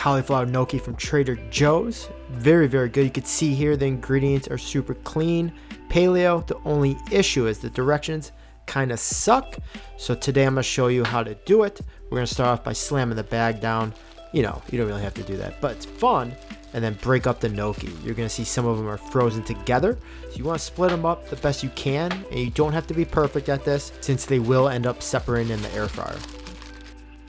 cauliflower gnocchi from Trader Joe's. Very, very good. You can see here the ingredients are super clean. Paleo. The only issue is the directions kind of suck. So today I'm going to show you how to do it. We're going to start off by slamming the bag down. You know, you don't really have to do that, but it's fun. And then break up the gnocchi. You're going to see some of them are frozen together. So you want to split them up the best you can. And you don't have to be perfect at this since they will end up separating in the air fryer.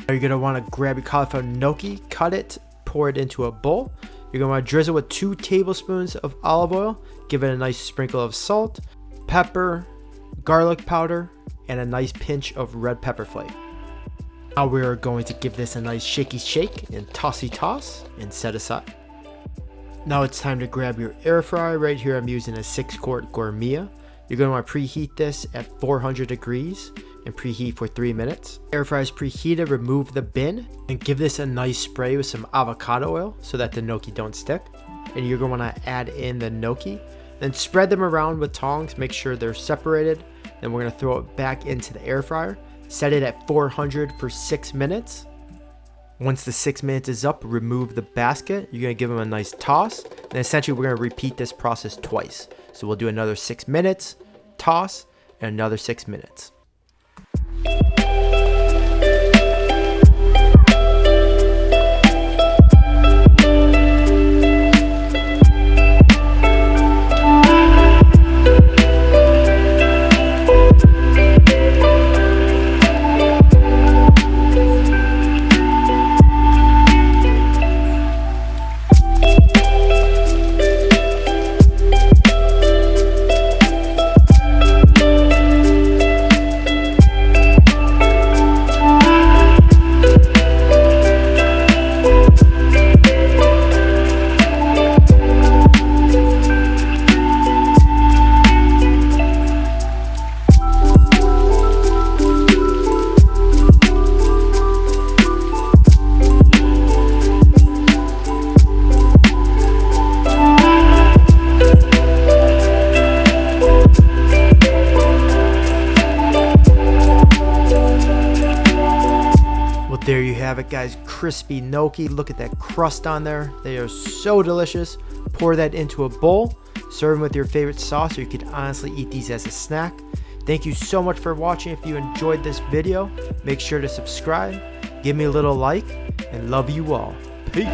Now you're going to want to grab your cauliflower gnocchi, cut it, pour it into a bowl. You're going to want to drizzle with 2 tablespoons of olive oil. Give it a nice sprinkle of salt, pepper, garlic powder, and a nice pinch of red pepper flake. Now we're going to give this a nice shaky shake and tossy toss and set aside. Now it's time to grab your air fryer. Right here I'm using a 6-quart Gourmet. You're going to want to preheat this at 400 degrees and preheat for 3 minutes. Air fryer is preheated, remove the bin and give this a nice spray with some avocado oil so that the gnocchi don't stick. And you're going to want to add in the gnocchi. Then spread them around with tongs, make sure they're separated. Then we're going to throw it back into the air fryer. Set it at 400 for 6 minutes. Once the 6 minutes is up, remove the basket. You're going to give them a nice toss. And essentially, we're going to repeat this process twice. So we'll do another 6 minutes, toss, and another 6 minutes. There you have it, guys. Crispy gnocchi. Look at that crust on there. They are so delicious. Pour that into a bowl. Serve them with your favorite sauce, or you could honestly eat these as a snack. Thank you so much for watching. If you enjoyed this video, make sure to subscribe. Give me a little like, and love you all. Peace.